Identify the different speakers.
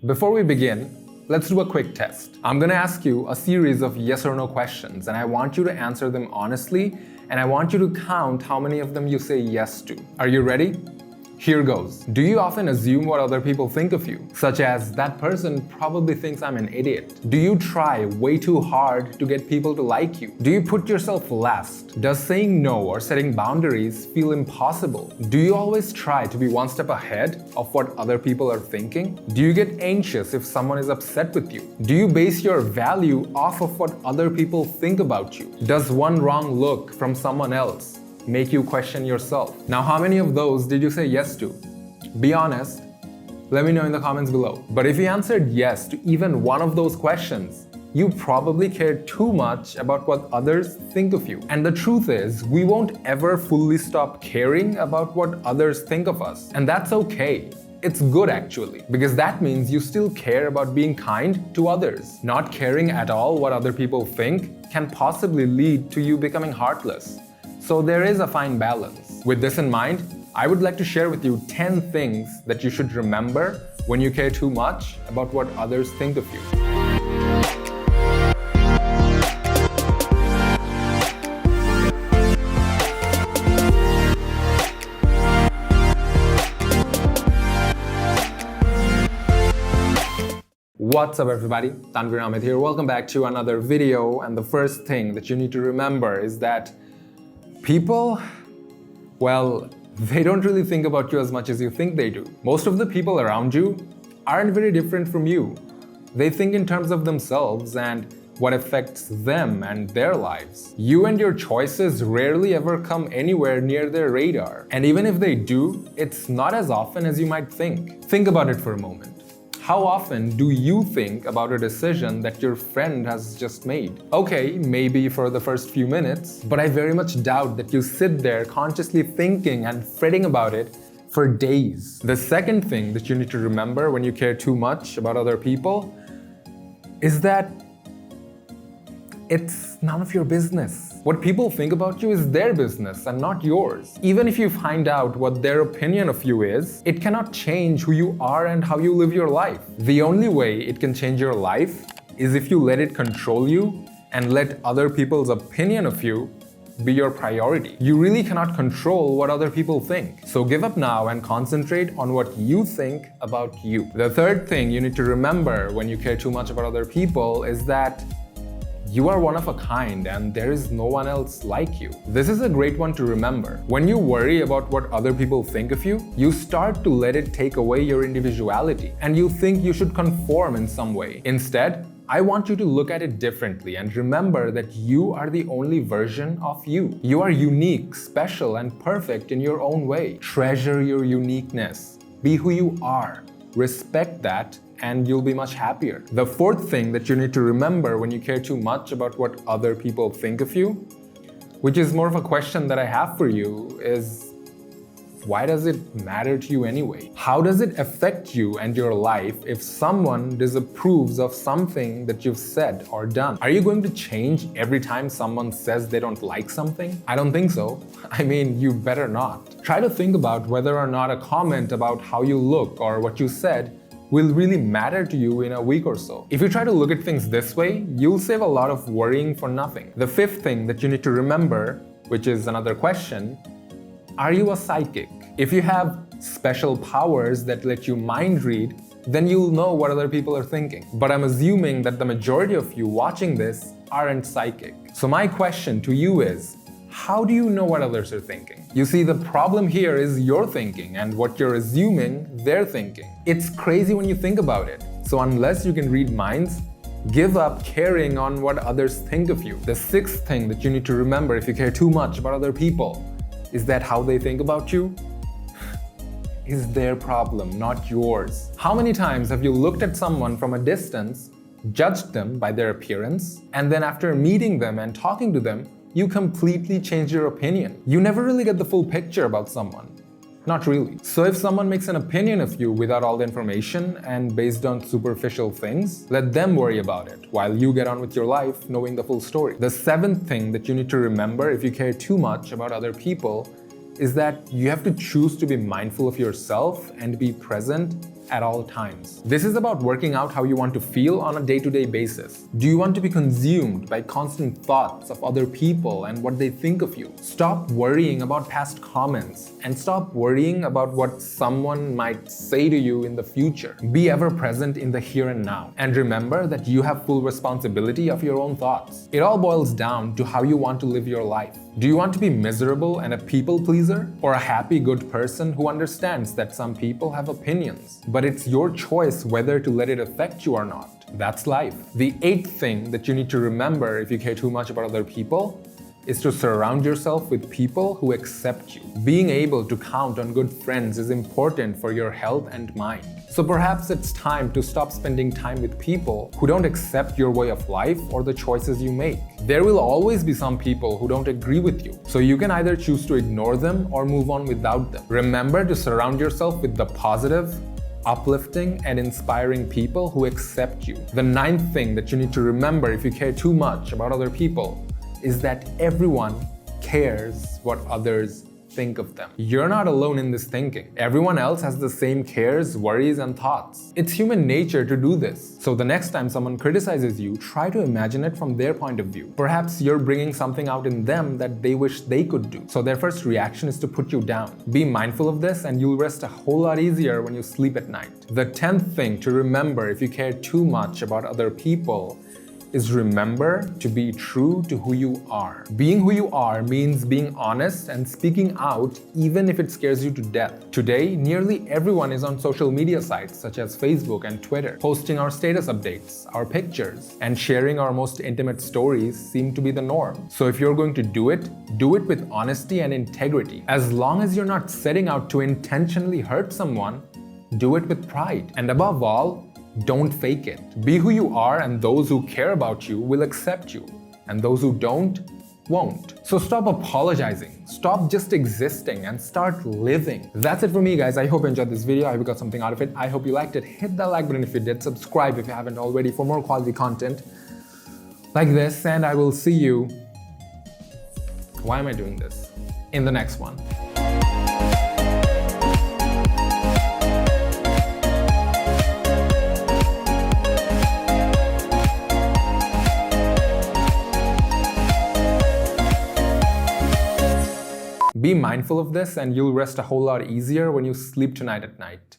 Speaker 1: Before we begin, let's do a quick test. I'm gonna ask you a series of yes or no questions, and I want you to answer them honestly, and I want you to count how many of them you say yes to. Are you ready? Here goes. Do you often assume what other people think of you? Such as, that person probably thinks I'm an idiot. Do you try way too hard to get people to like you? Do you put yourself last? Does saying no or setting boundaries feel impossible? Do you always try to be one step ahead of what other people are thinking? Do you get anxious if someone is upset with you? Do you base your value off of what other people think about you? Does one wrong look from someone else make you question yourself? Now, how many of those did you say yes to? Be honest. Let me know in the comments below. But if you answered yes to even one of those questions, you probably care too much about what others think of you. And the truth is, we won't ever fully stop caring about what others think of us. And that's okay. It's good actually, because that means you still care about being kind to others. Not caring at all what other people think can possibly lead to you becoming heartless. So there is a fine balance. With this in mind, I would like to share with you 10 things that you should remember when you care too much about what others think of you. What's up everybody? Tanvir Ahmed here. Welcome back to another video, and the first thing that you need to remember is that people, well, they don't really think about you as much as you think they do. Most of the people around you aren't very different from you. They think in terms of themselves and what affects them and their lives. You and your choices rarely ever come anywhere near their radar. And even if they do, it's not as often as you might think. Think about it for a moment. How often do you think about a decision that your friend has just made? Okay, maybe for the first few minutes, but I very much doubt that you sit there consciously thinking and fretting about it for days. The second thing that you need to remember when you care too much about other people is that it's none of your business. What people think about you is their business and not yours. Even if you find out what their opinion of you is, it cannot change who you are and how you live your life. The only way it can change your life is if you let it control you and let other people's opinion of you be your priority. You really cannot control what other people think. So give up now and concentrate on what you think about you. The third thing you need to remember when you care too much about other people is that you are one of a kind and there is no one else like you. This is a great one to remember. When you worry about what other people think of you, you start to let it take away your individuality and you think you should conform in some way. Instead, I want you to look at it differently and remember that you are the only version of you. You are unique, special, and perfect in your own way. Treasure your uniqueness. Be who you are. Respect that, and you'll be much happier. The fourth thing that you need to remember when you care too much about what other people think of you, which is more of a question that I have for you, is why does it matter to you anyway? How does it affect you and your life if someone disapproves of something that you've said or done? Are you going to change every time someone says they don't like something? I don't think so. I mean, you better not. Try to think about whether or not a comment about how you look or what you said will really matter to you in a week or so. If you try to look at things this way, you'll save a lot of worrying for nothing. The fifth thing that you need to remember, which is another question, are you a psychic? If you have special powers that let you mind read, then you'll know what other people are thinking. But I'm assuming that the majority of you watching this aren't psychic. So my question to you is, how do you know what others are thinking? You see, the problem here is your thinking and what you're assuming they're thinking. It's crazy when you think about it. So unless you can read minds, give up caring on what others think of you. The sixth thing that you need to remember if you care too much about other people is that how they think about you is their problem, not yours. How many times have you looked at someone from a distance, judged them by their appearance, and then after meeting them and talking to them, you completely change your opinion? You never really get the full picture about someone. Not really. So if someone makes an opinion of you without all the information and based on superficial things, let them worry about it while you get on with your life knowing the full story. The seventh thing that you need to remember if you care too much about other people is that you have to choose to be mindful of yourself and be present at all times. This is about working out how you want to feel on a day-to-day basis. Do you want to be consumed by constant thoughts of other people and what they think of you? Stop worrying about past comments and stop worrying about what someone might say to you in the future. Be ever present in the here and now. And remember that you have full responsibility of your own thoughts. It all boils down to how you want to live your life. Do you want to be miserable and a people pleaser? Or a happy, good person who understands that some people have opinions, but it's your choice whether to let it affect you or not? That's life. The 8th thing that you need to remember if you care too much about other people is to surround yourself with people who accept you. Being able to count on good friends is important for your health and mind. So perhaps it's time to stop spending time with people who don't accept your way of life or the choices you make. There will always be some people who don't agree with you, so you can either choose to ignore them or move on without them. Remember to surround yourself with the positive, uplifting, and inspiring people who accept you. The 9th thing that you need to remember if you care too much about other people is that everyone cares what others think of them. You're not alone in this thinking. Everyone else has the same cares, worries, and thoughts. It's human nature to do this. So the next time someone criticizes you, try to imagine it from their point of view. Perhaps you're bringing something out in them that they wish they could do. So their first reaction is to put you down. Be mindful of this and you'll rest a whole lot easier when you sleep at night. The 10th thing to remember if you care too much about other people is remember to be true to who you are. Being who you are means being honest and speaking out even if it scares you to death. Today, nearly everyone is on social media sites such as Facebook and Twitter. Posting our status updates, our pictures, and sharing our most intimate stories seem to be the norm. So if you're going to do it with honesty and integrity. As long as you're not setting out to intentionally hurt someone, do it with pride. And above all, don't fake it. Be who you are and those who care about you will accept you. And those who don't, won't. So stop apologizing. Stop just existing and start living. That's it for me, guys. I hope you enjoyed this video. I hope you got something out of it. I hope you liked it. Hit that like button if you did. Subscribe if you haven't already for more quality content like this. And I will see you. Why am I doing this? In the next one. Be mindful of this and you'll rest a whole lot easier when you sleep tonight at night.